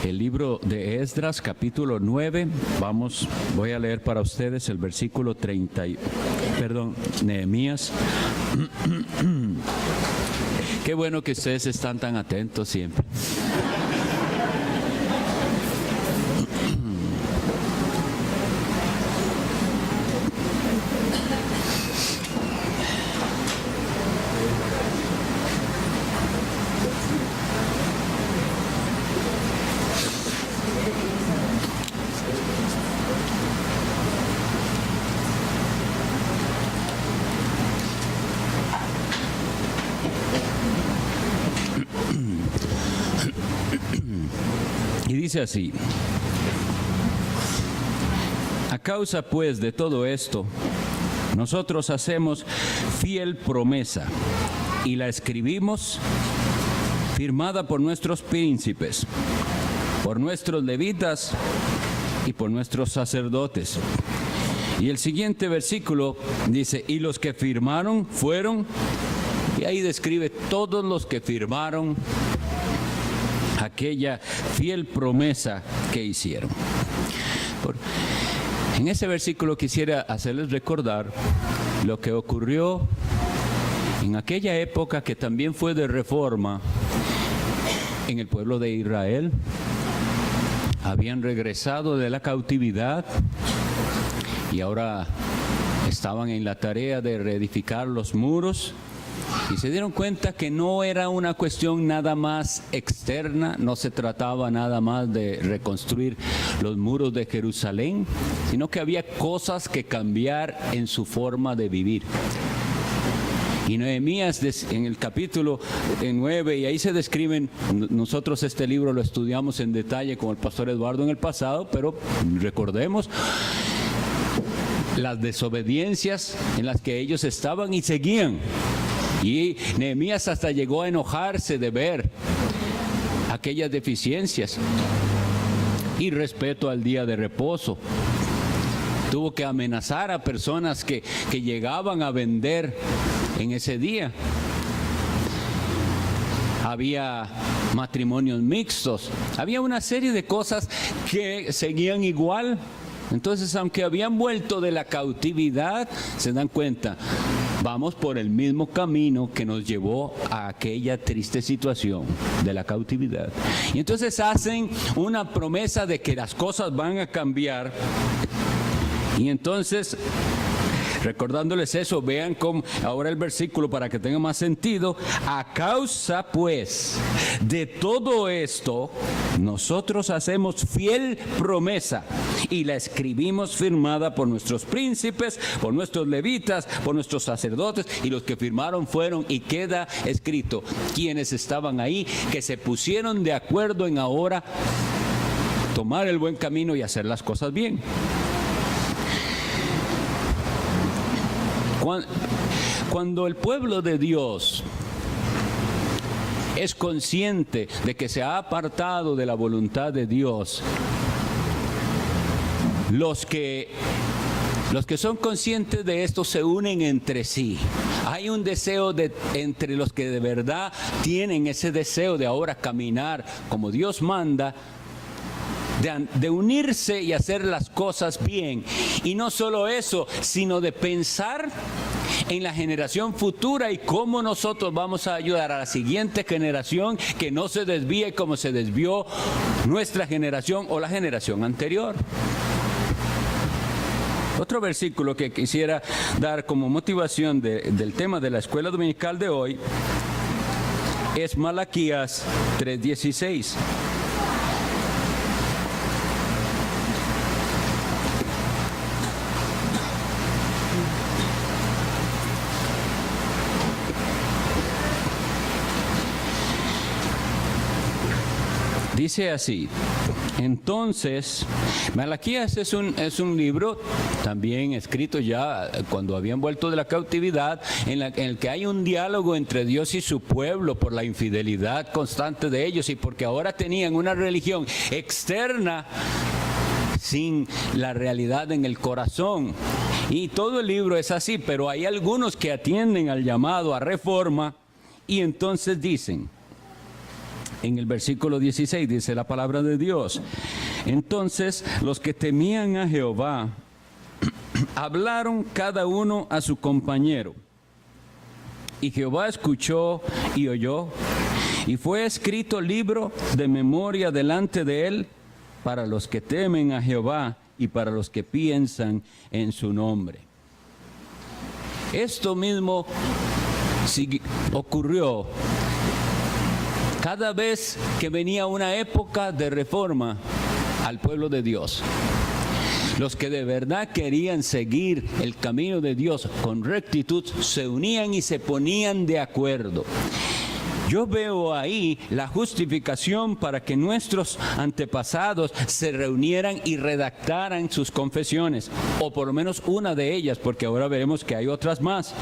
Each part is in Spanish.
el libro de Esdras, capítulo 9. Voy a leer para ustedes el versículo Nehemías. Qué bueno que ustedes están tan atentos siempre. Y dice así: a causa pues de todo esto, nosotros hacemos fiel promesa y la escribimos firmada por nuestros príncipes, por nuestros levitas y por nuestros sacerdotes. Y el siguiente versículo dice: y los que firmaron fueron, y ahí describe todos los que firmaron aquella fiel promesa que hicieron. En ese versículo quisiera hacerles recordar lo que ocurrió en aquella época que también fue de reforma en el pueblo de Israel. Habían regresado de la cautividad y ahora estaban en la tarea de reedificar los muros. Y se dieron cuenta que no era una cuestión nada más externa, no se trataba nada más de reconstruir los muros de Jerusalén, sino que había cosas que cambiar en su forma de vivir. Y Nehemías en el capítulo 9, y ahí se describen, nosotros este libro lo estudiamos en detalle con el pastor Eduardo en el pasado, pero recordemos las desobediencias en las que ellos estaban y seguían. Y Nehemías hasta llegó a enojarse de ver aquellas deficiencias. Y respeto al día de reposo. Tuvo que amenazar a personas que llegaban a vender en ese día. Había matrimonios mixtos. Había una serie de cosas que seguían igual. Entonces, aunque habían vuelto de la cautividad, se dan cuenta, vamos por el mismo camino que nos llevó a aquella triste situación de la cautividad. Y entonces hacen una promesa de que las cosas van a cambiar. Y entonces, recordándoles eso, vean cómo ahora el versículo para que tenga más sentido. A causa pues de todo esto, nosotros hacemos fiel promesa y la escribimos firmada por nuestros príncipes, por nuestros levitas, por nuestros sacerdotes, y los que firmaron fueron, y queda escrito, quienes estaban ahí, que se pusieron de acuerdo en ahora tomar el buen camino y hacer las cosas bien. Cuando el pueblo de Dios es consciente de que se ha apartado de la voluntad de Dios, los que son conscientes de esto se unen entre sí. Hay un deseo entre los que de verdad tienen ese deseo de ahora caminar como Dios manda, de unirse y hacer las cosas bien. Y no solo eso, sino de pensar en la generación futura y cómo nosotros vamos a ayudar a la siguiente generación que no se desvíe como se desvió nuestra generación o la generación anterior. Otro versículo que quisiera dar como motivación del tema de la escuela dominical de hoy es Malaquías 3:16. Dice así. Entonces, Malaquías es un libro también escrito ya cuando habían vuelto de la cautividad, en el que hay un diálogo entre Dios y su pueblo por la infidelidad constante de ellos y porque ahora tenían una religión externa sin la realidad en el corazón. Y todo el libro es así, pero hay algunos que atienden al llamado a reforma y entonces dicen, En el versículo 16 dice la palabra de Dios: entonces los que temían a Jehová hablaron cada uno a su compañero, y Jehová escuchó y oyó, y fue escrito libro de memoria delante de él para los que temen a Jehová y para los que piensan en su nombre. Esto mismo ocurrió cada vez que venía una época de reforma al pueblo de Dios. Los que de verdad querían seguir el camino de Dios con rectitud se unían y se ponían de acuerdo. Yo veo ahí la justificación para que nuestros antepasados se reunieran y redactaran sus confesiones, o por lo menos una de ellas, porque ahora veremos que hay otras más.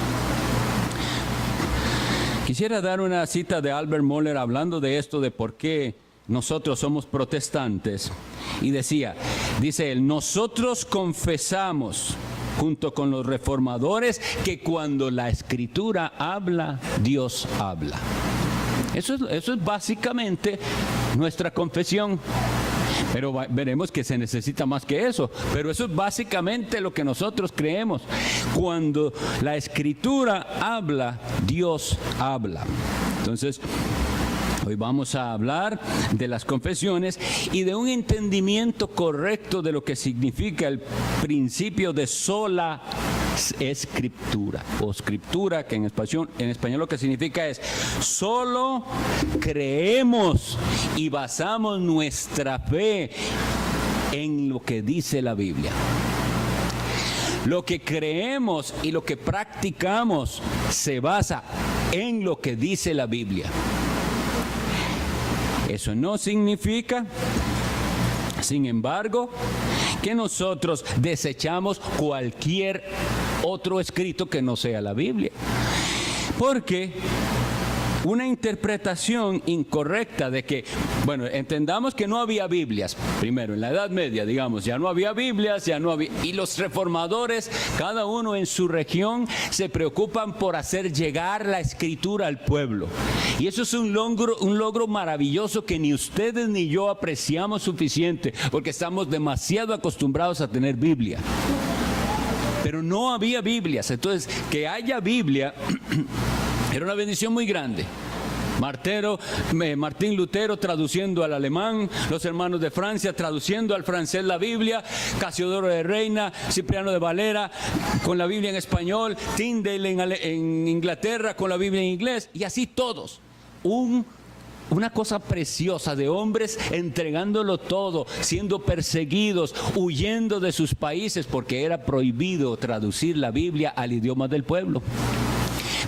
Quisiera dar una cita de Albert Mohler hablando de esto, de por qué nosotros somos protestantes. Y dice él: nosotros confesamos, junto con los reformadores, que cuando la Escritura habla, Dios habla. Eso es básicamente nuestra confesión. Pero veremos que se necesita más que eso. Pero eso es básicamente lo que nosotros creemos. Cuando la Escritura habla, Dios habla. Entonces, hoy vamos a hablar de las confesiones y de un entendimiento correcto de lo que significa el principio de sola escritura, o escritura, que en español lo que significa es: solo creemos y basamos nuestra fe en lo que dice la Biblia. Lo que creemos y lo que practicamos se basa en lo que dice la Biblia. Eso no significa, sin embargo, que nosotros desechamos cualquier otro escrito que no sea la Biblia. Porque una interpretación incorrecta de que, entendamos que no había Biblias. Primero, en la Edad Media, digamos, ya no había Biblias, y los reformadores, cada uno en su región, se preocupan por hacer llegar la Escritura al pueblo. Y eso es un logro maravilloso que ni ustedes ni yo apreciamos suficiente, porque estamos demasiado acostumbrados a tener Biblia. Pero no había Biblias. Entonces, que haya Biblia era una bendición muy grande. Martín Lutero traduciendo al alemán, los hermanos de Francia traduciendo al francés la Biblia, Casiodoro de Reina, Cipriano de Valera con la Biblia en español, Tyndale en Inglaterra con la Biblia en inglés, y así todos. Una cosa preciosa de hombres entregándolo todo, siendo perseguidos, huyendo de sus países porque era prohibido traducir la Biblia al idioma del pueblo.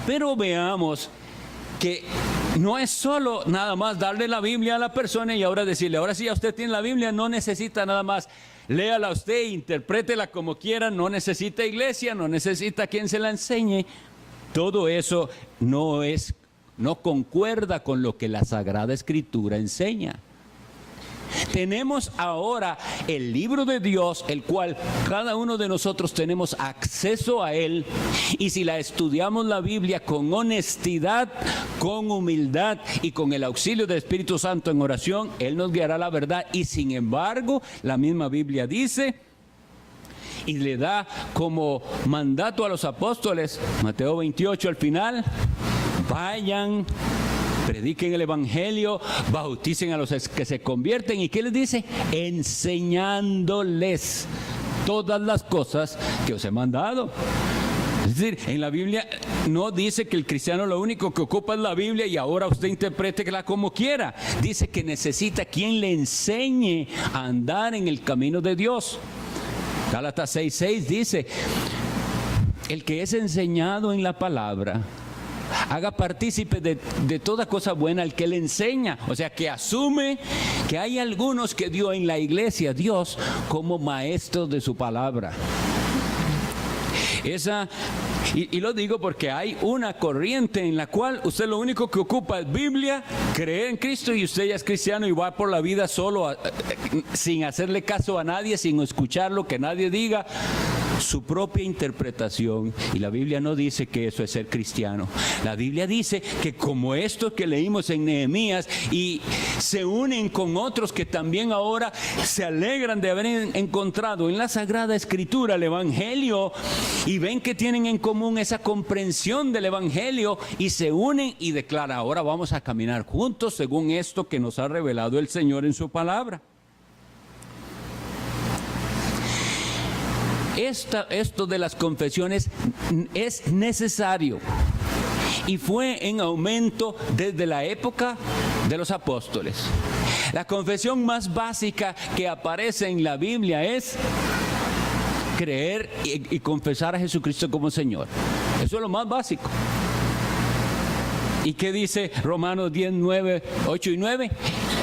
Pero veamos que no es solo nada más darle la Biblia a la persona y ahora decirle: ahora sí, ya usted tiene la Biblia, no necesita nada más, léala usted, interprétela como quiera, no necesita iglesia, no necesita quien se la enseñe. Todo eso no concuerda con lo que la Sagrada Escritura enseña. Tenemos ahora el libro de Dios, el cual cada uno de nosotros tenemos acceso a él, y si la estudiamos la Biblia con honestidad, con humildad y con el auxilio del Espíritu Santo en oración, él nos guiará la verdad. Y sin embargo, la misma Biblia dice y le da como mandato a los apóstoles, Mateo 28 al final: vayan, prediquen el Evangelio, bauticen a los que se convierten. ¿Y qué les dice? Enseñándoles todas las cosas que os he mandado. Es decir, en la Biblia no dice que el cristiano lo único que ocupa es la Biblia y ahora usted interprétela como quiera. Dice que necesita quien le enseñe a andar en el camino de Dios. Gálatas 6:6 dice: el que es enseñado en la palabra, haga partícipe de toda cosa buena al que le enseña. O sea, que asume que hay algunos que dio en la iglesia Dios como maestros de su palabra. Y lo digo porque hay una corriente en la cual usted lo único que ocupa es Biblia, creer en Cristo, y usted ya es cristiano y va por la vida solo, sin hacerle caso a nadie, sin escuchar lo que nadie diga. su propia interpretación, y la Biblia no dice que eso es ser cristiano. La Biblia dice que como estos que leímos en Nehemías, y se unen con otros que también ahora se alegran de haber encontrado en la Sagrada Escritura el Evangelio, y ven que tienen en común esa comprensión del Evangelio, y se unen y declaran: ahora vamos a caminar juntos según esto que nos ha revelado el Señor en su palabra. Esto de las confesiones es necesario y fue en aumento desde la época de los apóstoles. La confesión más básica que aparece en la Biblia es creer y confesar a Jesucristo como Señor. Eso es lo más básico. ¿Y qué dice Romanos 10, 8 y 9?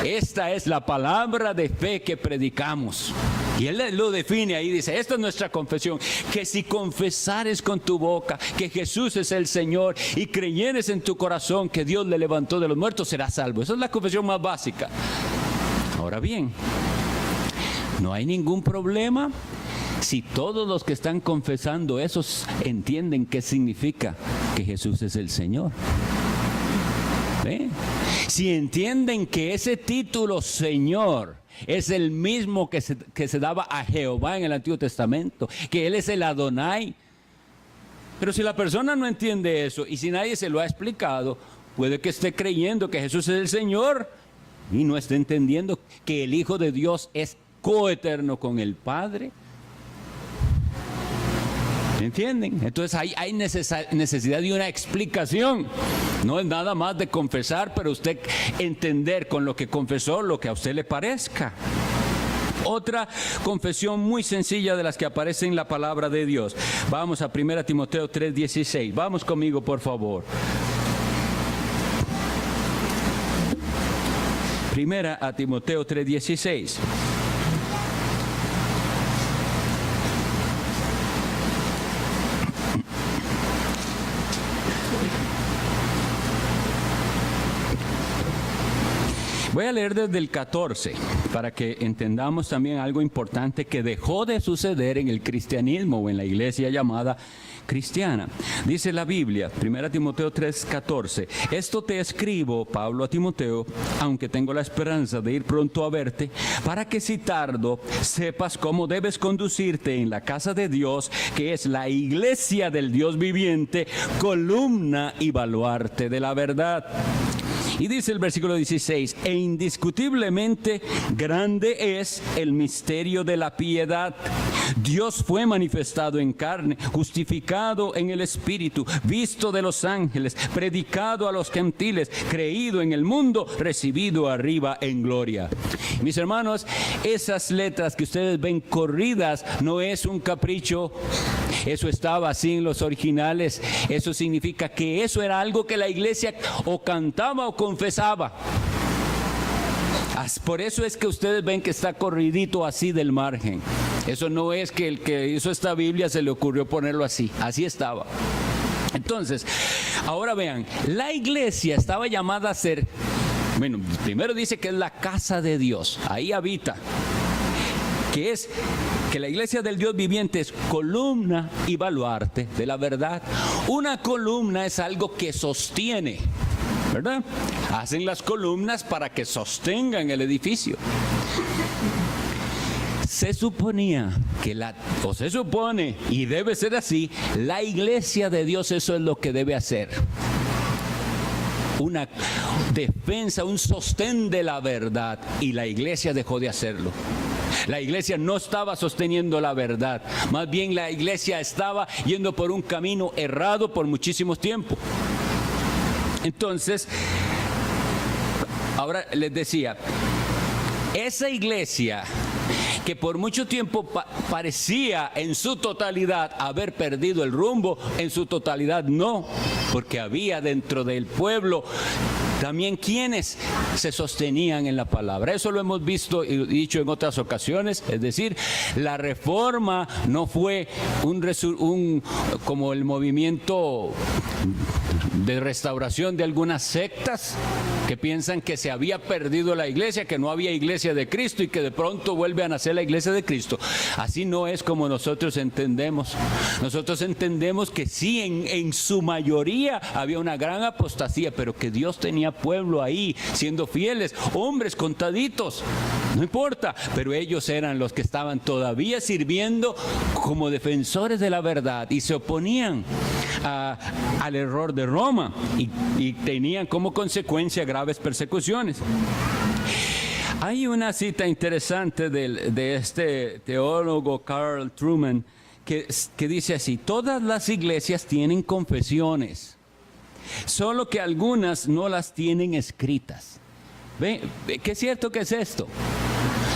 Esta es la palabra de fe que predicamos. Y él lo define ahí, dice: esta es nuestra confesión, que si confesares con tu boca que Jesús es el Señor y creyeres en tu corazón que Dios le levantó de los muertos, serás salvo. Esa es la confesión más básica. Ahora bien, no hay ningún problema si todos los que están confesando eso entienden qué significa que Jesús es el Señor. ¿Ve? Si entienden que ese título Señor es el mismo que se daba a Jehová en el Antiguo Testamento, que Él es el Adonai. Pero si la persona no entiende eso y si nadie se lo ha explicado, puede que esté creyendo que Jesús es el Señor y no esté entendiendo que el Hijo de Dios es coeterno con el Padre. ¿Entienden? Entonces hay necesidad de una explicación. No es nada más de confesar, pero usted entender con lo que confesó lo que a usted le parezca. Otra confesión muy sencilla de las que aparece en la palabra de Dios. Vamos a 1 Timoteo 3:16. Vamos conmigo, por favor. 1 Timoteo 3:16. Voy a leer desde el 14 para que entendamos también algo importante que dejó de suceder en el cristianismo o en la iglesia llamada cristiana. Dice la Biblia, 1 Timoteo 3:14: esto te escribo, Pablo, a Timoteo, aunque tengo la esperanza de ir pronto a verte, para que si tardo sepas cómo debes conducirte en la casa de Dios, que es la iglesia del Dios viviente, columna y baluarte de la verdad. Y dice el versículo 16: e indiscutiblemente grande es el misterio de la piedad. Dios fue manifestado en carne, justificado en el Espíritu, visto de los ángeles, predicado a los gentiles, creído en el mundo, recibido arriba en gloria. Mis hermanos, esas letras que ustedes ven corridas no es un capricho. Eso estaba así en los originales. Eso significa que eso era algo que la iglesia o cantaba o confesaba. Por eso es que ustedes ven que está corridito así del margen. Eso no es que el que hizo esta Biblia se le ocurrió ponerlo así. Así estaba. Entonces, ahora vean, la iglesia estaba llamada a ser, bueno, primero dice que es la casa de Dios. Ahí habita. Que la iglesia del Dios viviente es columna y baluarte de la verdad. Una columna es algo que sostiene, ¿verdad? Hacen las columnas para que sostengan el edificio. Se suponía se supone, y debe ser así, la iglesia de Dios eso es lo que debe hacer. Una defensa, un sostén de la verdad, y la iglesia dejó de hacerlo. La iglesia no estaba sosteniendo la verdad, más bien la iglesia estaba yendo por un camino errado por muchísimo tiempo. Entonces, ahora les decía, esa iglesia que por mucho tiempo parecía en su totalidad haber perdido el rumbo, en su totalidad no, porque había dentro del pueblo también quienes se sostenían en la palabra. Eso lo hemos visto y dicho en otras ocasiones. Es decir, la reforma no fue como el movimiento de restauración de algunas sectas que piensan que se había perdido la iglesia, que no había iglesia de Cristo y que de pronto vuelve a nacer la iglesia de Cristo. Así no es como nosotros entendemos. Nosotros entendemos que sí, en su mayoría había una gran apostasía, pero que Dios tenía pueblo ahí, siendo fieles, hombres contaditos, no importa, pero ellos eran los que estaban todavía sirviendo como defensores de la verdad y se oponían al error de Roma y tenían como consecuencia graves persecuciones. Hay una cita interesante de este teólogo Carl Trueman que dice así: todas las iglesias tienen confesiones, solo que algunas no las tienen escritas. ¿Ve? ¿Qué es cierto que es esto?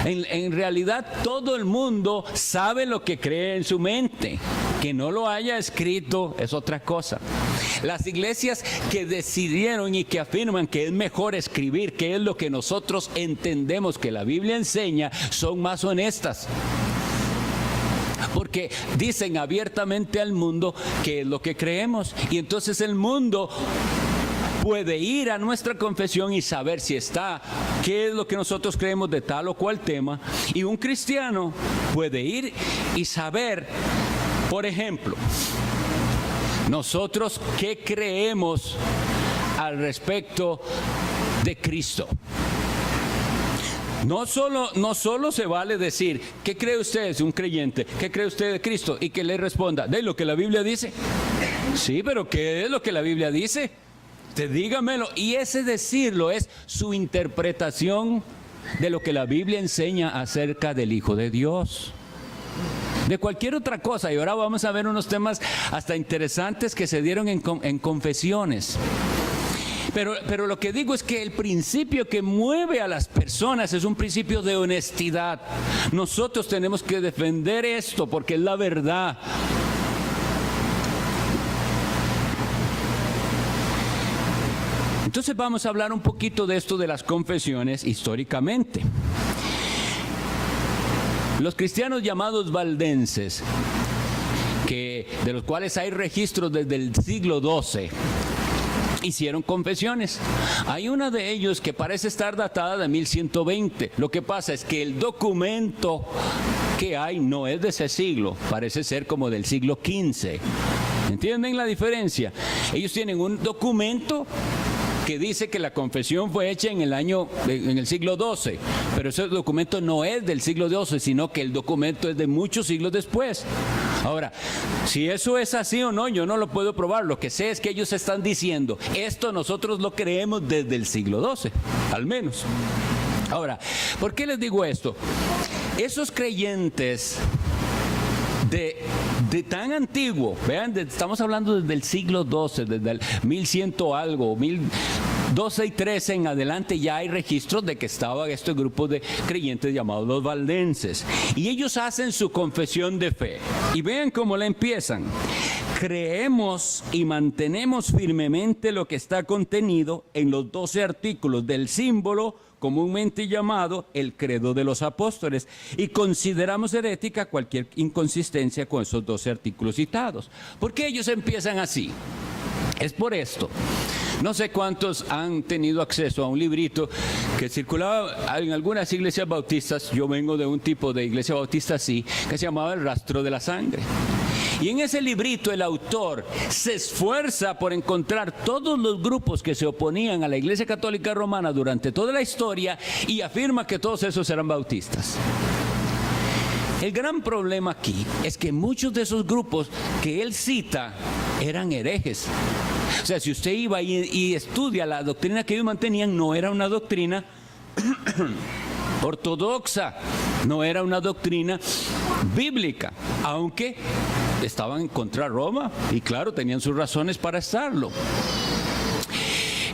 En realidad todo el mundo sabe lo que cree en su mente. Que no lo haya escrito es otra cosa. Las iglesias que decidieron y que afirman que es mejor escribir, que es lo que nosotros entendemos que la Biblia enseña, son más honestas. Porque dicen abiertamente al mundo qué es lo que creemos. Y entonces el mundo puede ir a nuestra confesión y saber si está, qué es lo que nosotros creemos de tal o cual tema. Y un cristiano puede ir y saber, por ejemplo, nosotros qué creemos al respecto de Cristo. No solo se vale decir, ¿qué cree usted? Es un creyente, ¿qué cree usted de Cristo? Y que le responda, ¿de lo que la Biblia dice? Sí, pero ¿qué es lo que la Biblia dice? Usted dígamelo. Y ese decirlo es su interpretación de lo que la Biblia enseña acerca del Hijo de Dios. De cualquier otra cosa. Y ahora vamos a ver unos temas hasta interesantes que se dieron en confesiones. Pero lo que digo es que el principio que mueve a las personas es un principio de honestidad. Nosotros tenemos que defender esto porque es la verdad. Entonces vamos a hablar un poquito de esto de las confesiones históricamente. Los cristianos llamados valdenses, de los cuales hay registros desde el siglo XII, hicieron confesiones. Hay una de ellos que parece estar datada de 1120. Lo que pasa es que el documento que hay no es de ese siglo, parece ser como del siglo XV. ¿Entienden la diferencia? Ellos tienen un documento que dice que la confesión fue hecha en el siglo XII, pero ese documento no es del siglo XII, sino que el documento es de muchos siglos después. Ahora, si eso es así o no, yo no lo puedo probar. Lo que sé es que ellos están diciendo, esto nosotros lo creemos desde el siglo XII, al menos. Ahora, ¿por qué les digo esto? Esos creyentes de tan antiguo, vean, estamos hablando desde el siglo XII, desde el 1100 algo, 1012 y 13 en adelante ya hay registros de que estaba este grupo de creyentes llamados los valdenses. Y ellos hacen su confesión de fe. Y vean cómo la empiezan. Creemos y mantenemos firmemente lo que está contenido en los 12 artículos del símbolo comúnmente llamado el credo de los apóstoles, y consideramos herética cualquier inconsistencia con esos 12 artículos citados. ¿Por qué ellos empiezan así? Es por esto. No sé cuántos han tenido acceso a un librito que circulaba en algunas iglesias bautistas. Yo vengo de un tipo de iglesia bautista así, que se llamaba El Rastro de la Sangre. Y en ese librito el autor se esfuerza por encontrar todos los grupos que se oponían a la Iglesia Católica Romana durante toda la historia y afirma que todos esos eran bautistas. El gran problema aquí es que muchos de esos grupos que él cita eran herejes. O sea, si usted iba y estudia la doctrina que ellos mantenían, no era una doctrina ortodoxa, no era una doctrina bíblica, aunque estaban contra Roma y claro, tenían sus razones para estarlo.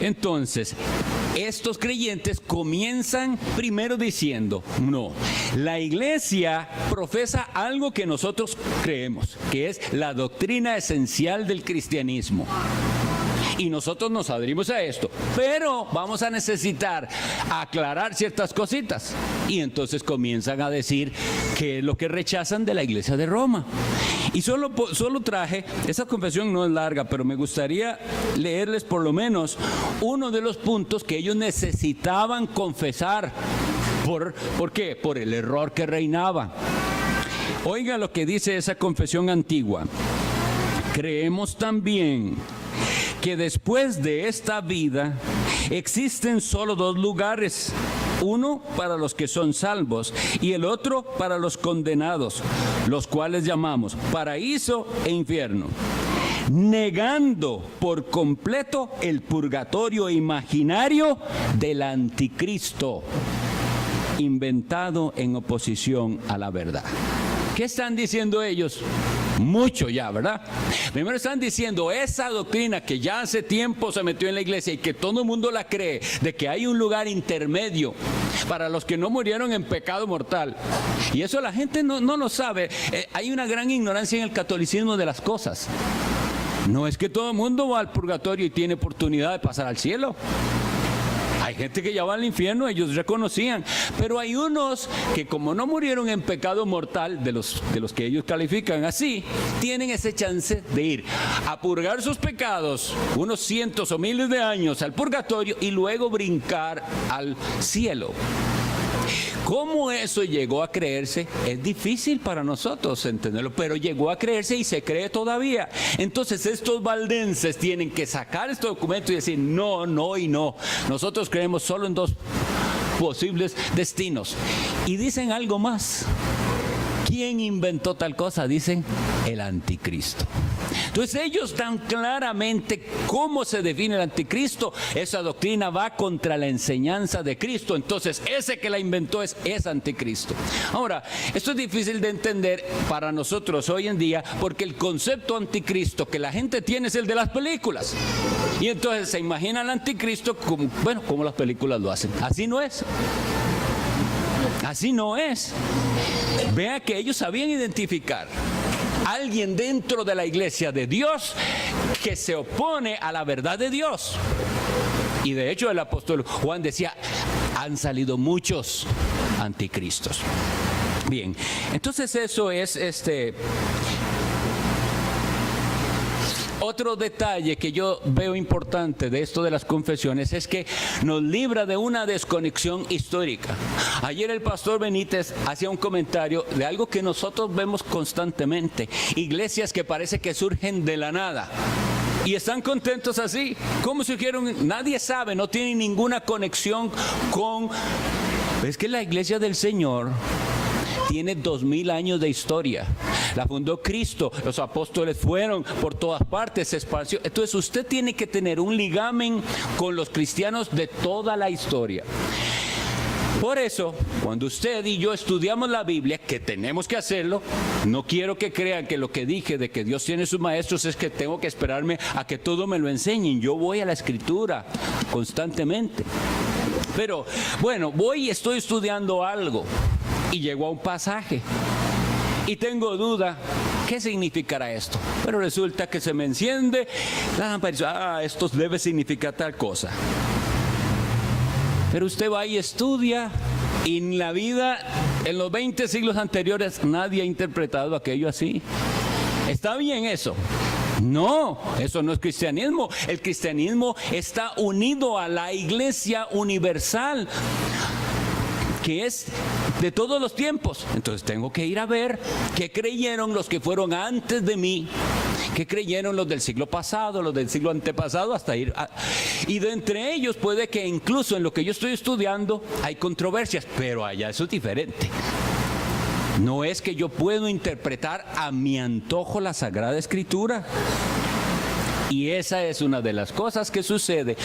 Entonces, estos creyentes comienzan primero diciendo, no, la iglesia profesa algo que nosotros creemos, que es la doctrina esencial del cristianismo. Y nosotros nos adherimos a esto, pero vamos a necesitar aclarar ciertas cositas. Y entonces comienzan a decir qué es lo que rechazan de la iglesia de Roma. Y solo traje, esa confesión no es larga, pero me gustaría leerles por lo menos uno de los puntos que ellos necesitaban confesar. ¿Por qué? Por el error que reinaba. Oiga lo que dice esa confesión antigua. Creemos también que después de esta vida existen solo dos lugares, uno para los que son salvos y el otro para los condenados, los cuales llamamos paraíso e infierno, negando por completo el purgatorio imaginario del anticristo, inventado en oposición a la verdad. ¿Qué están diciendo ellos? Mucho ya, ¿verdad? Primero están diciendo esa doctrina que ya hace tiempo se metió en la iglesia y que todo el mundo la cree, de que hay un lugar intermedio para los que no murieron en pecado mortal. Y eso la gente no lo sabe. Hay una gran ignorancia en el catolicismo de las cosas. No es que todo el mundo va al purgatorio y tiene oportunidad de pasar al cielo. Hay gente que ya va al infierno, ellos reconocían, pero hay unos que como no murieron en pecado mortal, de los que ellos califican así, tienen ese chance de ir a purgar sus pecados unos cientos o miles de años al purgatorio y luego brincar al cielo. ¿Cómo eso llegó a creerse? Es difícil para nosotros entenderlo, pero llegó a creerse y se cree todavía. Entonces estos valdenses tienen que sacar este documento y decir no, no y no. Nosotros creemos solo en dos posibles destinos. Y dicen algo más. ¿Quién inventó tal cosa? Dicen el anticristo. Entonces ellos dan claramente cómo se define el anticristo. Esa doctrina va contra la enseñanza de Cristo. Entonces ese que la inventó es anticristo. Ahora, esto es difícil de entender para nosotros hoy en día porque el concepto anticristo que la gente tiene es el de las películas. Y entonces se imagina al anticristo como las películas lo hacen. Así no es. Así no es. Vea que ellos sabían identificar a alguien dentro de la iglesia de Dios que se opone a la verdad de Dios. Y de hecho el apóstol Juan decía, han salido muchos anticristos. Bien, entonces eso es otro detalle que yo veo importante de esto de las confesiones es que nos libra de una desconexión histórica. Ayer el pastor Benítez hacía un comentario de algo que nosotros vemos constantemente. Iglesias que parece que surgen de la nada. Y están contentos así. ¿Cómo surgieron? Nadie sabe, no tienen ninguna conexión con... Es que la iglesia del Señor tiene 2000 años de historia. La fundó Cristo, los apóstoles fueron por todas partes, se esparció. Entonces usted tiene que tener un ligamen con los cristianos de toda la historia. Por eso, cuando usted y yo estudiamos la Biblia, que tenemos que hacerlo, no quiero que crean que lo que dije de que Dios tiene sus maestros es que tengo que esperarme a que todo me lo enseñen. Yo voy a la Escritura constantemente. Pero, bueno, voy y estoy estudiando algo y llego a un pasaje y tengo duda, ¿qué significará esto? Pero resulta que se me enciende la lámpara y dice, esto debe significar tal cosa. Pero usted va y estudia y en la vida, en los 20 siglos anteriores, nadie ha interpretado aquello así. ¿Está bien eso? No, eso no es cristianismo. El cristianismo está unido a la iglesia universal, que es de todos los tiempos. Entonces tengo que ir a ver qué creyeron los que fueron antes de mí, qué creyeron los del siglo pasado, los del siglo antepasado, hasta ir a... Y de entre ellos puede que incluso en lo que yo estoy estudiando hay controversias, pero allá eso es diferente. No es que yo puedo interpretar a mi antojo la Sagrada Escritura. Y esa es una de las cosas que sucede.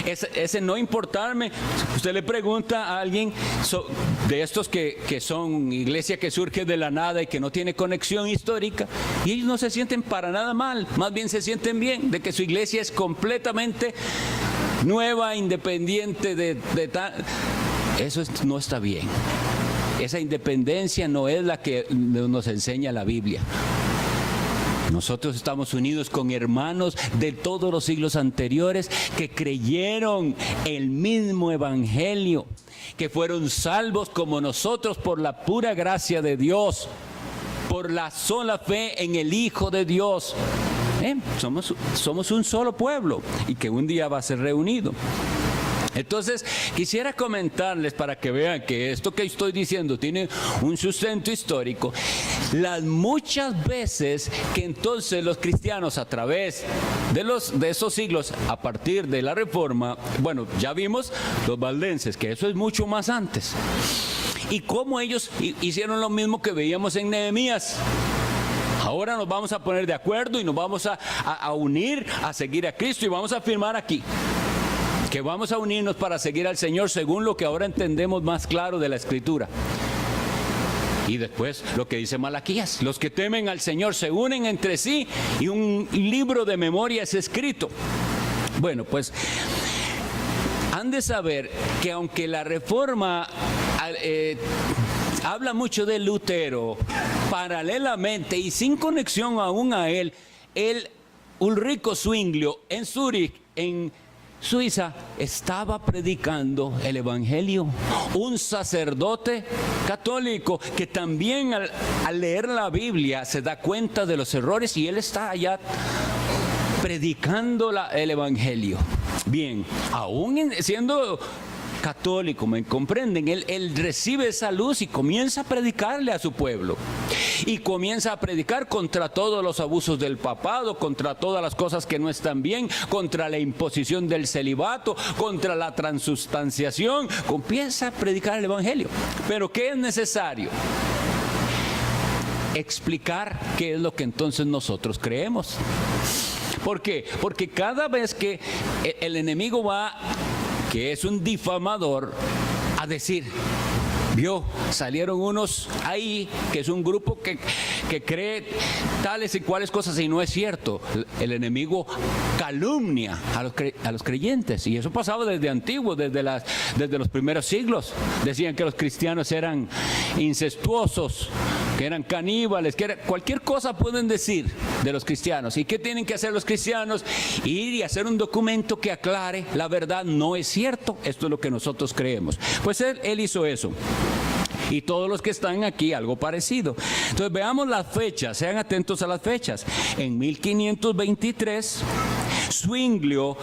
Ese no importarme. Usted le pregunta a alguien de estos que son iglesia que surge de la nada y que no tiene conexión histórica, y ellos no se sienten para nada mal, más bien se sienten bien de que su iglesia es completamente nueva, independiente de tal. Eso no está bien. Esa independencia no es la que nos enseña la Biblia. Nosotros estamos unidos con hermanos de todos los siglos anteriores que creyeron el mismo evangelio, que fueron salvos como nosotros por la pura gracia de Dios. por la sola fe en el Hijo de Dios. Somos un solo pueblo y que un día va a ser reunido. Entonces, quisiera comentarles para que vean que esto que estoy diciendo tiene un sustento histórico. Las muchas veces que entonces los cristianos a través de esos siglos, a partir de la Reforma, bueno, ya vimos los valdenses, que eso es mucho más antes. Y cómo ellos hicieron lo mismo que veíamos en Nehemías. Ahora nos vamos a poner de acuerdo y nos vamos a unir a seguir a Cristo y vamos a firmar aquí que vamos a unirnos para seguir al Señor según lo que ahora entendemos más claro de la Escritura. Y después lo que dice Malaquías, los que temen al Señor se unen entre sí y un libro de memoria es escrito. Bueno, pues han de saber que aunque la Reforma habla mucho de Lutero, paralelamente y sin conexión aún a él, Ulrico Zwinglio en Zúrich, en Suiza, estaba predicando el Evangelio. Un sacerdote católico que también al leer la Biblia se da cuenta de los errores y él está allá predicando el Evangelio. Bien, aún siendo católico, ¿me comprenden? Él recibe esa luz y comienza a predicarle a su pueblo. Y comienza a predicar contra todos los abusos del papado, contra todas las cosas que no están bien, contra la imposición del celibato, contra la transustanciación. Comienza a predicar el Evangelio. Pero ¿qué es necesario? Explicar qué es lo que entonces nosotros creemos. ¿Por qué? Porque cada vez que el enemigo va, que es un difamador, a decir, vio, salieron unos ahí, que es un grupo que cree tales y cuales cosas y no es cierto. El enemigo calumnia a los creyentes y eso pasaba desde antiguo, desde los primeros siglos. Decían que los cristianos eran incestuosos, que eran caníbales, cualquier cosa pueden decir de los cristianos. ¿Y qué tienen que hacer los cristianos? Ir y hacer un documento que aclare la verdad. No es cierto, esto es lo que nosotros creemos. Pues él hizo eso. Y todos los que están aquí, algo parecido. Entonces veamos las fechas, sean atentos a las fechas. En 1523, Zwinglio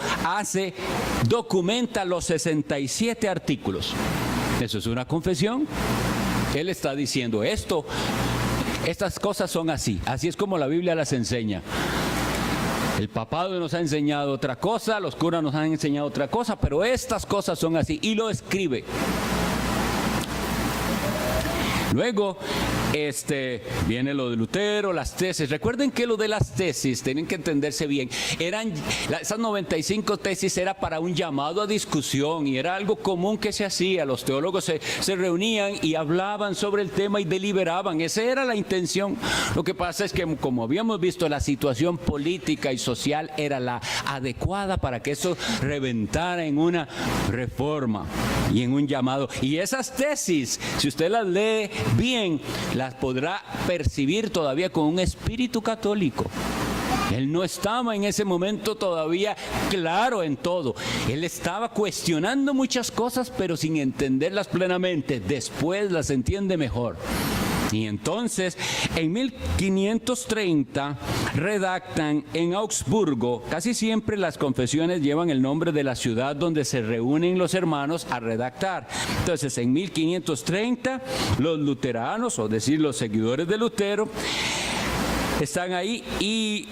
documenta los 67 artículos. Eso es una confesión. Él está diciendo estas cosas son así es como la Biblia las enseña. El papado nos ha enseñado otra cosa, los curas nos han enseñado otra cosa, pero estas cosas son así, y lo escribe. Luego, viene lo de Lutero, las tesis. Recuerden que lo de las tesis, tienen que entenderse bien, esas 95 tesis era para un llamado a discusión y era algo común que se hacía. Los teólogos se reunían y hablaban sobre el tema y deliberaban. Esa era la intención. Lo que pasa es que, como habíamos visto, la situación política y social era la adecuada para que eso reventara en una reforma y en un llamado. Y esas tesis, si usted las lee bien, las podrá percibir todavía con un espíritu católico. Él no estaba en ese momento todavía claro en todo. Él estaba cuestionando muchas cosas, pero sin entenderlas plenamente. Después las entiende mejor. Y entonces, en 1530, redactan en Augsburgo, casi siempre las confesiones llevan el nombre de la ciudad donde se reúnen los hermanos a redactar. Entonces, en 1530, los luteranos, o decir, los seguidores de Lutero, están ahí y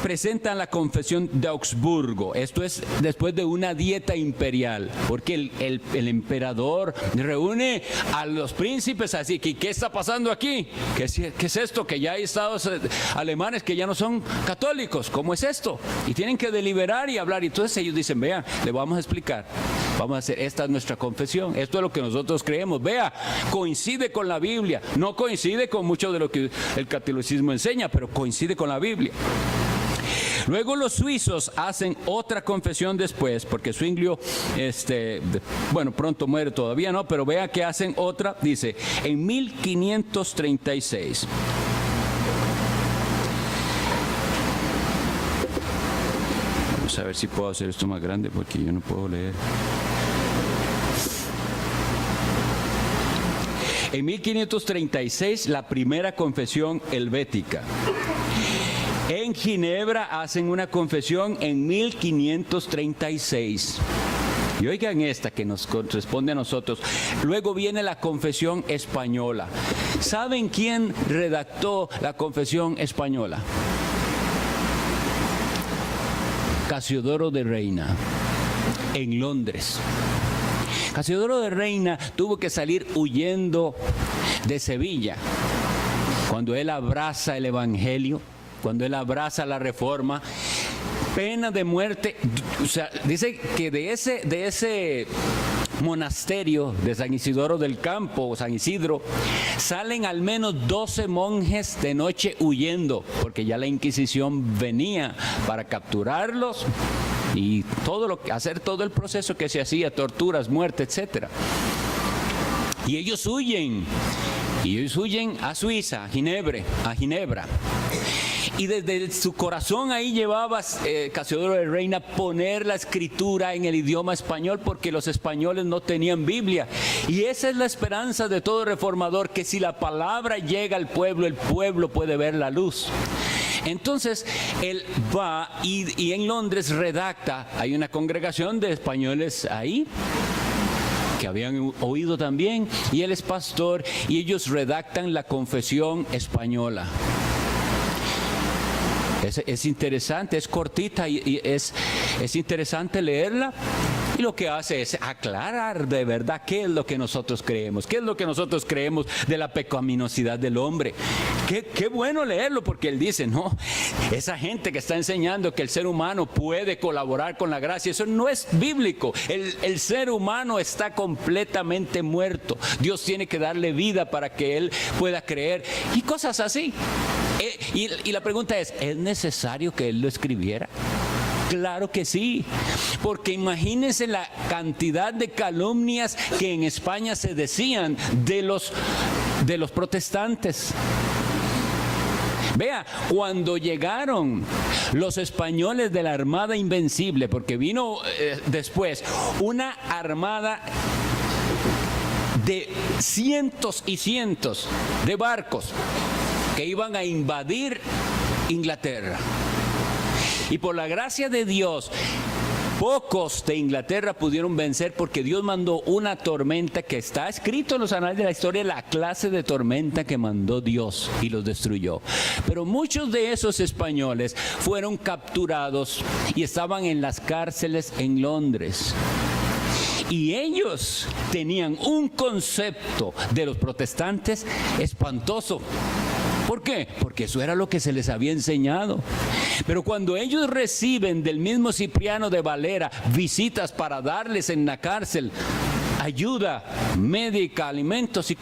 presentan la confesión de Augsburgo. Esto es después de una dieta imperial, porque el emperador reúne a los príncipes así, que ¿qué está pasando aquí? ¿Qué es esto? Que ya hay estados alemanes que ya no son católicos. ¿Cómo es esto? Y tienen que deliberar y hablar. Y entonces ellos dicen, vean, le vamos a explicar. Vamos a hacer, esta es nuestra confesión. Esto es lo que nosotros creemos. Vea, coincide con la Biblia. No coincide con mucho de lo que el catolicismo enseña, pero coincide con la Biblia. Luego los suizos hacen otra confesión después, porque Zwinglio, pronto muere, todavía no, pero vea que hacen otra, dice, en 1536. Vamos a ver si puedo hacer esto más grande, porque yo no puedo leer. En 1536, la primera confesión helvética. En Ginebra hacen una confesión en 1536. Y oigan esta que nos corresponde a nosotros. Luego viene la confesión española. ¿Saben quién redactó la confesión española? Casiodoro de Reina, en Londres. Casiodoro de Reina tuvo que salir huyendo de Sevilla cuando él abraza el Evangelio, cuando él abraza la Reforma. Pena de muerte, o sea, dice que de ese monasterio de San Isidoro del Campo, o San Isidro, salen al menos 12 monjes de noche huyendo, porque ya la Inquisición venía para capturarlos y hacer todo el proceso que se hacía, torturas, muerte, etcétera. Y ellos huyen a Suiza, a Ginebra. Y desde su corazón ahí llevaba Casiodoro de Reina poner la escritura en el idioma español, porque los españoles no tenían Biblia. Y esa es la esperanza de todo reformador, que si la palabra llega al pueblo, el pueblo puede ver la luz. Entonces él va y en Londres redacta, hay una congregación de españoles ahí que habían oído también, y él es pastor, y ellos redactan la confesión española. Es interesante, es cortita y es interesante leerla. Y lo que hace es aclarar de verdad qué es lo que nosotros creemos, qué es lo que nosotros creemos de la pecaminosidad del hombre. Qué bueno leerlo, porque él dice, no, esa gente que está enseñando que el ser humano puede colaborar con la gracia, eso no es bíblico. El ser humano está completamente muerto. Dios tiene que darle vida para que él pueda creer y cosas así. Y la pregunta ¿es necesario que él lo escribiera? Claro que sí, porque imagínense la cantidad de calumnias que en España se decían de los protestantes. Vea, cuando llegaron los españoles de la Armada Invencible, porque vino después una armada de cientos y cientos de barcos que iban a invadir Inglaterra. Y por la gracia de Dios, pocos de Inglaterra pudieron vencer, porque Dios mandó una tormenta que está escrito en los anales de la historia, la clase de tormenta que mandó Dios, y los destruyó. Pero muchos de esos españoles fueron capturados y estaban en las cárceles en Londres. Y ellos tenían un concepto de los protestantes espantoso. ¿Por qué? Porque eso era lo que se les había enseñado. Pero cuando ellos reciben del mismo Cipriano de Valera visitas para darles en la cárcel ayuda médica, alimentos, y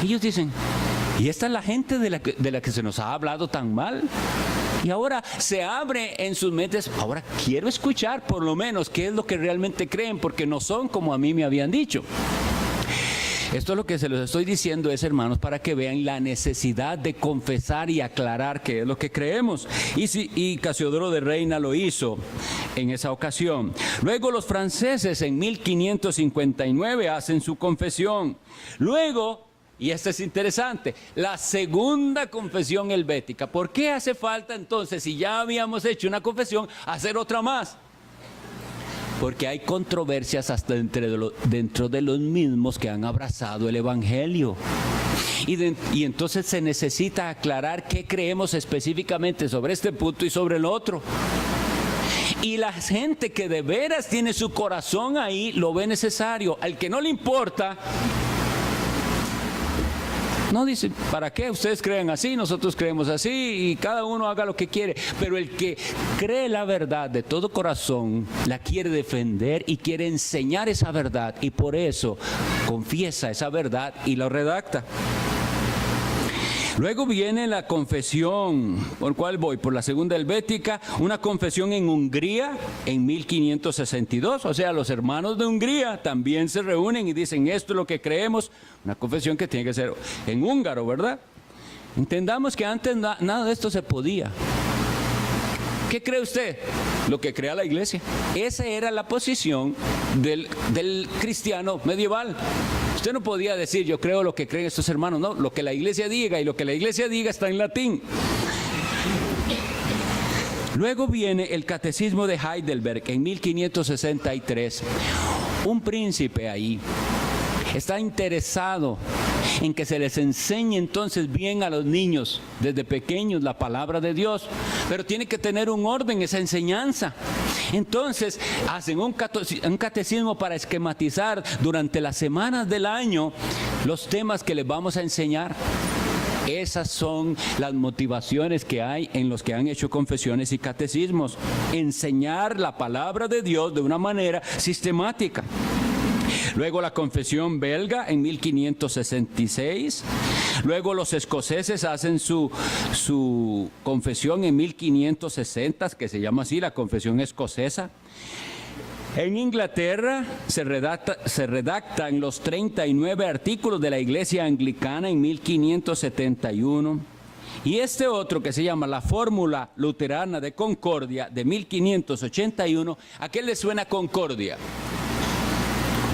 ellos dicen, ¿y esta es la gente de la que se nos ha hablado tan mal? Y ahora se abre en sus mentes, ahora quiero escuchar por lo menos qué es lo que realmente creen, porque no son como a mí me habían dicho. Esto es lo que se los estoy diciendo, hermanos, para que vean la necesidad de confesar y aclarar qué es lo que creemos. Y Casiodoro de Reina lo hizo en esa ocasión. Luego los franceses en 1559 hacen su confesión. Luego, y esto es interesante, la segunda confesión helvética. ¿Por qué hace falta entonces, si ya habíamos hecho una confesión, hacer otra más? Porque hay controversias hasta dentro de los mismos que han abrazado el Evangelio. Y entonces se necesita aclarar qué creemos específicamente sobre este punto y sobre el otro. Y la gente que de veras tiene su corazón ahí lo ve necesario. Al que no le importa, no dice, ¿para qué? Ustedes creen así, nosotros creemos así, y cada uno haga lo que quiere. Pero el que cree la verdad de todo corazón, la quiere defender y quiere enseñar esa verdad, y por eso confiesa esa verdad y lo redacta. Luego viene la confesión, ¿por cuál voy? Por la segunda helvética, una confesión en Hungría en 1562, o sea, los hermanos de Hungría también se reúnen y dicen, esto es lo que creemos, una confesión que tiene que ser en húngaro, ¿verdad? Entendamos que antes nada de esto se podía. ¿Qué cree usted? Lo que crea la iglesia. Esa era la posición del cristiano medieval. Usted no podía decir, yo creo lo que creen estos hermanos. No, lo que la iglesia diga, y lo que la iglesia diga está en latín. Luego viene el Catecismo de Heidelberg en 1563. Un príncipe ahí está interesado en que se les enseñe entonces bien a los niños desde pequeños la palabra de Dios, pero tiene que tener un orden esa enseñanza. Entonces hacen un catecismo para esquematizar durante las semanas del año los temas que les vamos a enseñar. Esas son las motivaciones que hay en los que han hecho confesiones y catecismos. Enseñar la palabra de Dios de una manera sistemática. Luego la confesión belga en 1566. Luego los escoceses hacen su confesión en 1560, que se llama así, la confesión escocesa. En Inglaterra se redactan los 39 artículos de la Iglesia Anglicana en 1571. Y este otro que se llama la Fórmula Luterana de Concordia de 1581, ¿a qué le suena concordia?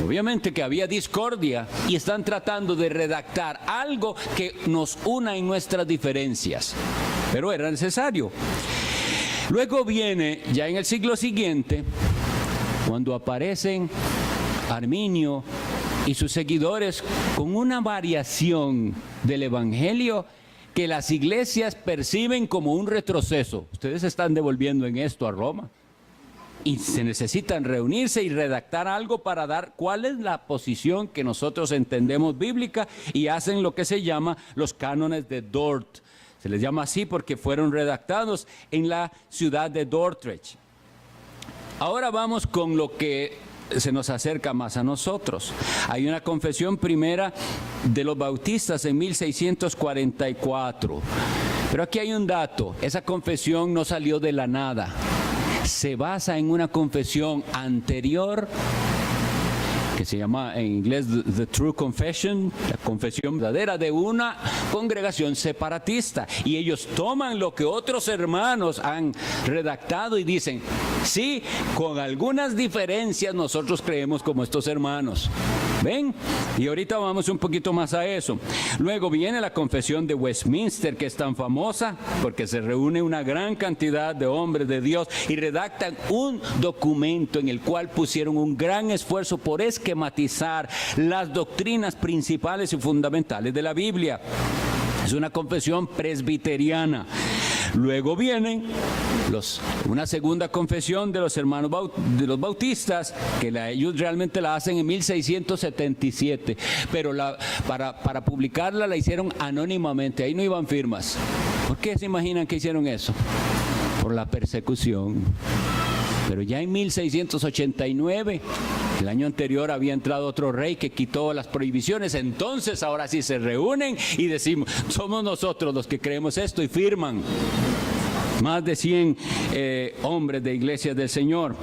Obviamente que había discordia y están tratando de redactar algo que nos una en nuestras diferencias, pero era necesario. Luego viene, ya en el siglo siguiente, cuando aparecen Arminio y sus seguidores con una variación del Evangelio que las iglesias perciben como un retroceso. Ustedes se están devolviendo en esto a Roma. Y se necesitan reunirse y redactar algo para dar cuál es la posición que nosotros entendemos bíblica, y hacen lo que se llama los cánones de Dort. Se les llama así porque fueron redactados en la ciudad de Dordrecht. Ahora vamos con lo que se nos acerca más a nosotros. Hay una confesión primera de los bautistas en 1644. Pero aquí hay un dato, esa confesión no salió de la nada. Se basa en una confesión anterior que se llama en inglés The True Confession, la confesión verdadera de una congregación separatista. Y ellos toman lo que otros hermanos han redactado y dicen, sí, con algunas diferencias nosotros creemos como estos hermanos. ¿Ven? Y ahorita vamos un poquito más a eso. Luego viene la confesión de Westminster, que es tan famosa porque se reúne una gran cantidad de hombres de Dios y redactan un documento en el cual pusieron un gran esfuerzo por esquematizar las doctrinas principales y fundamentales de la Biblia. Es una confesión presbiteriana. Luego vienen una segunda confesión de los hermanos de los bautistas, que ellos realmente la hacen en 1677, pero para publicarla la hicieron anónimamente, ahí no iban firmas. ¿Por qué se imaginan que hicieron eso? Por la persecución. Pero ya en 1689, el año anterior, había entrado otro rey que quitó las prohibiciones. Entonces ahora sí se reúnen y decimos, somos nosotros los que creemos esto, y firman. Más de 100 hombres de iglesias del Señor.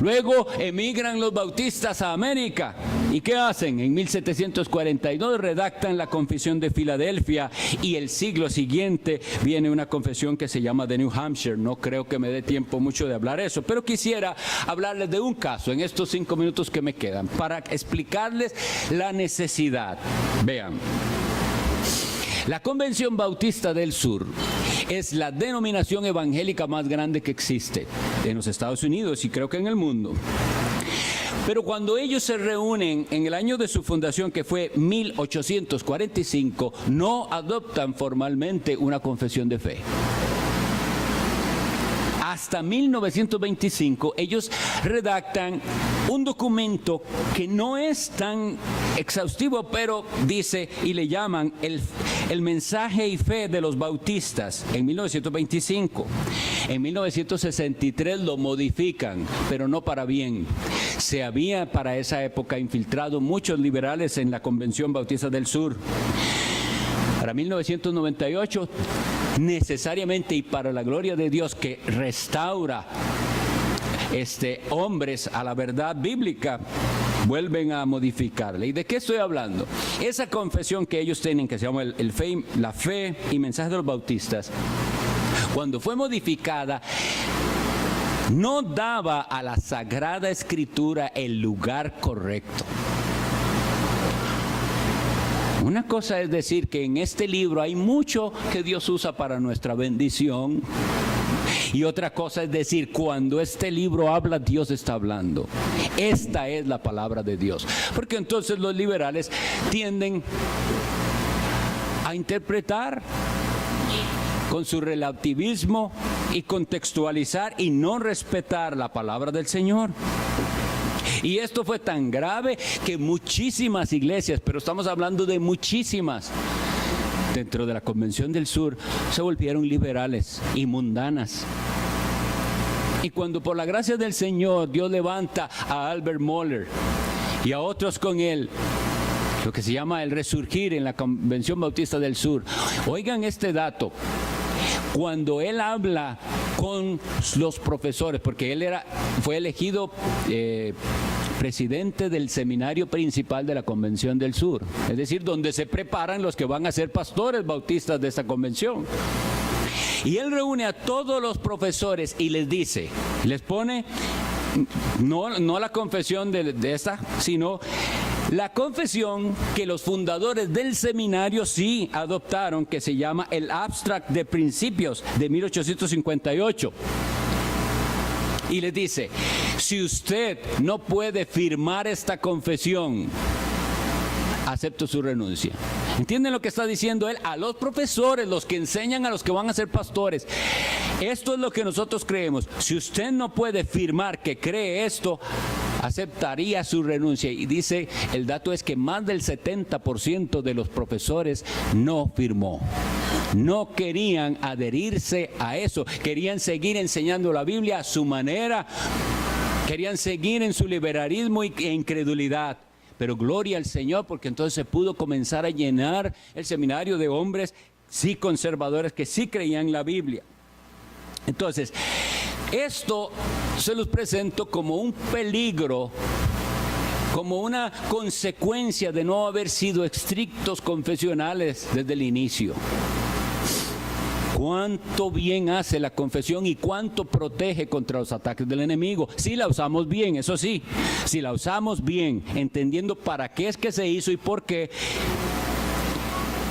Luego emigran los bautistas a América. ¿Y qué hacen? En 1742 redactan la Confesión de Filadelfia, y el siglo siguiente viene una confesión que se llama de New Hampshire. No creo que me dé tiempo mucho de hablar eso, pero quisiera hablarles de un caso en estos 5 minutos que me quedan para explicarles la necesidad. Vean. La Convención Bautista del Sur es la denominación evangélica más grande que existe en los Estados Unidos y creo que en el mundo. Pero cuando ellos se reúnen en el año de su fundación, que fue 1845, no adoptan formalmente una confesión de fe. Hasta 1925 ellos redactan un documento que no es tan exhaustivo, pero dice, y le llaman el mensaje y fe de los bautistas, en 1925. En 1963 lo modifican, pero no para bien. Se había para esa época infiltrado muchos liberales en la Convención Bautista del Sur. Para 1998, necesariamente, y para la gloria de Dios que restaura hombres a la verdad bíblica, vuelven a modificarla. ¿Y de qué estoy hablando? Esa confesión que ellos tienen, que se llama la fe y mensaje de los bautistas, cuando fue modificada, no daba a la Sagrada Escritura el lugar correcto. Una cosa es decir que en este libro hay mucho que Dios usa para nuestra bendición. Y otra cosa es decir, cuando este libro habla, Dios está hablando. Esta es la palabra de Dios. Porque entonces los liberales tienden a interpretar con su relativismo y contextualizar y no respetar la palabra del Señor. Y esto fue tan grave que muchísimas iglesias, pero estamos hablando de muchísimas, dentro de la Convención del Sur, se volvieron liberales y mundanas. Y cuando por la gracia del Señor Dios levanta a Albert Mohler y a otros con él, lo que se llama el resurgir en la Convención Bautista del Sur, oigan este dato. Cuando él habla con los profesores, porque él fue elegido presidente del seminario principal de la Convención del Sur, es decir, donde se preparan los que van a ser pastores bautistas de esta convención. Y él reúne a todos los profesores y les dice, les pone, no la confesión de esta, sino la confesión que los fundadores del seminario sí adoptaron, que se llama el Abstract de Principios de 1858. Y les dice, si usted no puede firmar esta confesión, acepto su renuncia. ¿Entienden lo que está diciendo él? A los profesores, los que enseñan a los que van a ser pastores. Esto es lo que nosotros creemos. Si usted no puede firmar que cree esto, aceptaría su renuncia. Y dice, el dato es que más del 70% de los profesores no firmó. No querían adherirse a eso. Querían seguir enseñando la Biblia a su manera. Querían seguir en su liberalismo e incredulidad. Pero gloria al Señor, porque entonces se pudo comenzar a llenar el seminario de hombres, sí conservadores, que sí creían en la Biblia. Entonces, esto se los presento como un peligro, como una consecuencia de no haber sido estrictos confesionales desde el inicio. Cuánto bien hace la confesión y cuánto protege contra los ataques del enemigo. Si la usamos bien, eso sí, si la usamos bien, entendiendo para qué es que se hizo y por qué.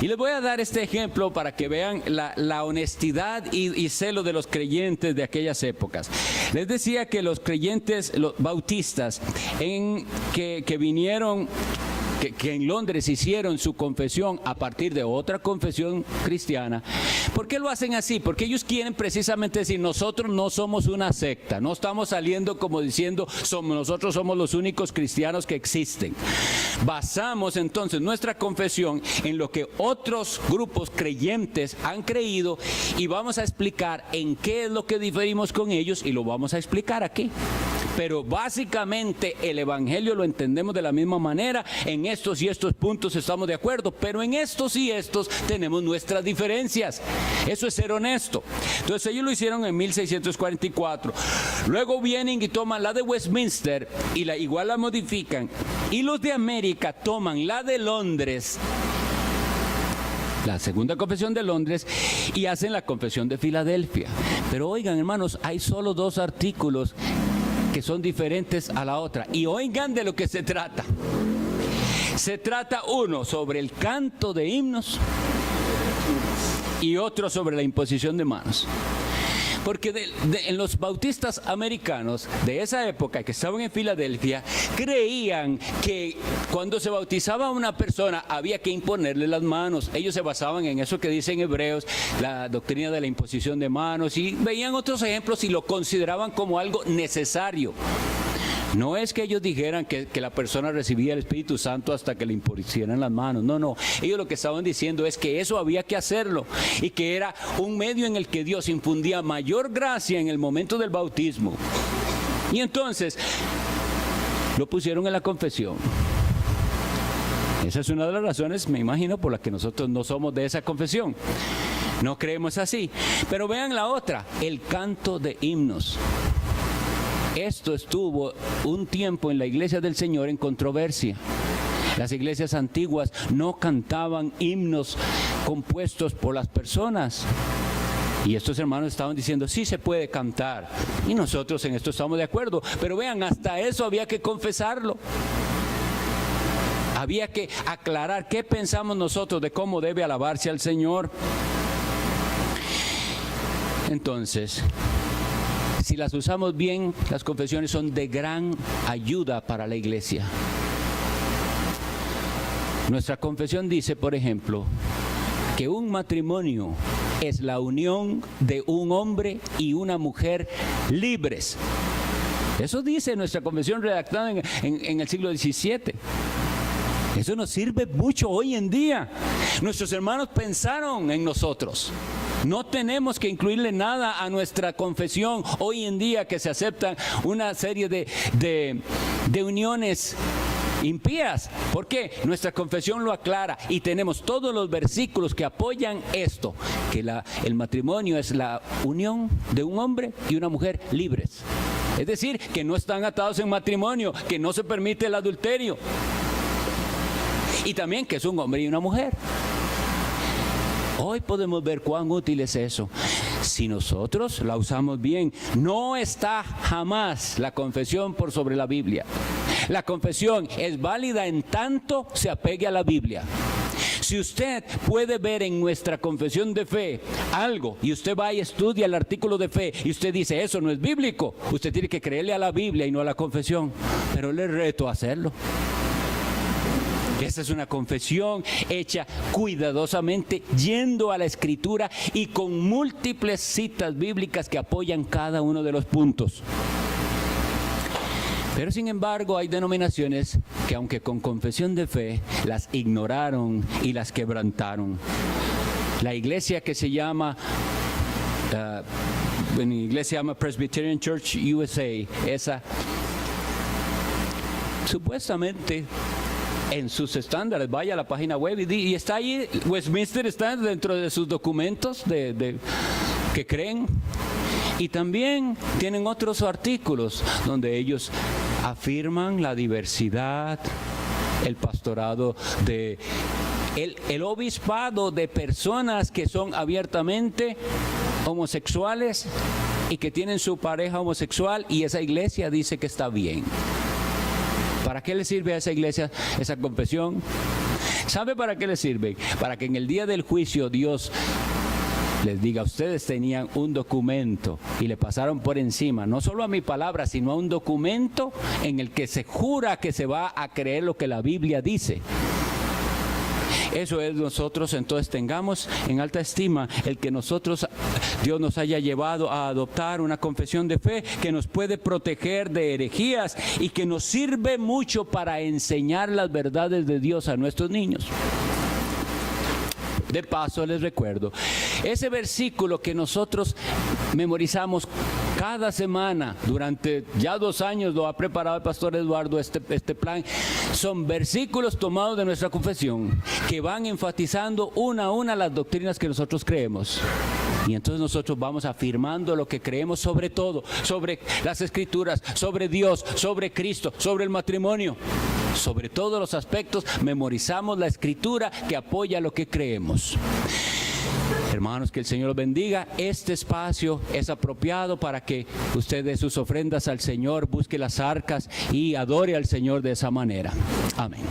Y les voy a dar este ejemplo para que vean la honestidad y celo de los creyentes de aquellas épocas. Les decía que los creyentes, los bautistas, que vinieron, que en Londres hicieron su confesión a partir de otra confesión cristiana. ¿Por qué lo hacen así? Porque ellos quieren precisamente decir, nosotros no somos una secta, no estamos saliendo como diciendo, nosotros somos los únicos cristianos que existen. Basamos entonces nuestra confesión en lo que otros grupos creyentes han creído y vamos a explicar en qué es lo que diferimos con ellos y lo vamos a explicar aquí. Pero básicamente el evangelio lo entendemos de la misma manera, en estos y estos puntos estamos de acuerdo, pero en estos y estos tenemos nuestras diferencias. Eso es ser honesto. Entonces ellos lo hicieron en 1644. Luego vienen y toman la de Westminster y igual la modifican. Y los de América toman la de Londres, la segunda confesión de Londres, y hacen la confesión de Filadelfia. Pero oigan, hermanos, hay solo 2 artículos que son diferentes a la otra. Y oigan de lo que se trata. Se trata uno sobre el canto de himnos y otro sobre la imposición de manos. Porque en los bautistas americanos de esa época que estaban en Filadelfia, creían que cuando se bautizaba a una persona había que imponerle las manos. Ellos se basaban en eso que dice en Hebreos, la doctrina de la imposición de manos, y veían otros ejemplos y lo consideraban como algo necesario. No es que ellos dijeran que la persona recibía el Espíritu Santo hasta que le impusieran las manos. No. Ellos lo que estaban diciendo es que eso había que hacerlo y que era un medio en el que Dios infundía mayor gracia en el momento del bautismo. Y entonces lo pusieron en la confesión. Esa es una de las razones, me imagino, por las que nosotros no somos de esa confesión. No creemos así. Pero vean la otra, el canto de himnos. Esto estuvo un tiempo en la iglesia del Señor en controversia. Las iglesias antiguas no cantaban himnos compuestos por las personas. Y estos hermanos estaban diciendo, sí se puede cantar. Y nosotros en esto estamos de acuerdo. Pero vean, hasta eso había que confesarlo. Había que aclarar qué pensamos nosotros de cómo debe alabarse al Señor. Entonces, si las usamos bien, las confesiones son de gran ayuda para la iglesia. Nuestra confesión dice, por ejemplo, que un matrimonio es la unión de un hombre y una mujer libres. Eso dice nuestra confesión redactada en el siglo XVII. Eso nos sirve mucho hoy en día. Nuestros hermanos pensaron en nosotros. No tenemos que incluirle nada a nuestra confesión hoy en día, que se aceptan una serie de uniones impías. ¿Por qué? Nuestra confesión lo aclara y tenemos todos los versículos que apoyan esto, que el matrimonio es la unión de un hombre y una mujer libres. Es decir, que no están atados en matrimonio, que no se permite el adulterio. Y también que es un hombre y una mujer. Hoy podemos ver cuán útil es eso. Si nosotros la usamos bien, no está jamás la confesión por sobre la Biblia. La confesión es válida en tanto se apegue a la Biblia. Si usted puede ver en nuestra confesión de fe algo y usted va y estudia el artículo de fe y usted dice eso no es bíblico, usted tiene que creerle a la Biblia y no a la confesión. Pero le reto a hacerlo. Esta es una confesión hecha cuidadosamente, yendo a la Escritura y con múltiples citas bíblicas que apoyan cada uno de los puntos. Pero sin embargo hay denominaciones que, aunque con confesión de fe, las ignoraron y las quebrantaron. La iglesia que se llama, en inglés se llama Presbyterian Church USA, esa supuestamente en sus estándares, vaya a la página web y está ahí, Westminster está dentro de sus documentos que creen. Y también tienen otros artículos donde ellos afirman la diversidad, el pastorado el obispado de personas que son abiertamente homosexuales y que tienen su pareja homosexual, y esa iglesia dice que está bien. ¿Para qué le sirve a esa iglesia esa confesión? ¿Sabe para qué le sirve? Para que en el día del juicio Dios les diga, ustedes tenían un documento y le pasaron por encima, no solo a mi palabra, sino a un documento en el que se jura que se va a creer lo que la Biblia dice. Eso es, nosotros entonces tengamos en alta estima el que Dios nos haya llevado a adoptar una confesión de fe que nos puede proteger de herejías y que nos sirve mucho para enseñar las verdades de Dios a nuestros niños. De paso les recuerdo, ese versículo que nosotros memorizamos cada semana, durante ya 2 años lo ha preparado el pastor Eduardo este plan, son versículos tomados de nuestra confesión que van enfatizando una a una las doctrinas que nosotros creemos. Y entonces nosotros vamos afirmando lo que creemos sobre todo, sobre las Escrituras, sobre Dios, sobre Cristo, sobre el matrimonio. Sobre todos los aspectos memorizamos la Escritura que apoya lo que creemos. Hermanos, que el Señor los bendiga. Este espacio es apropiado para que usted dé sus ofrendas al Señor, busque las arcas y adore al Señor de esa manera. Amén.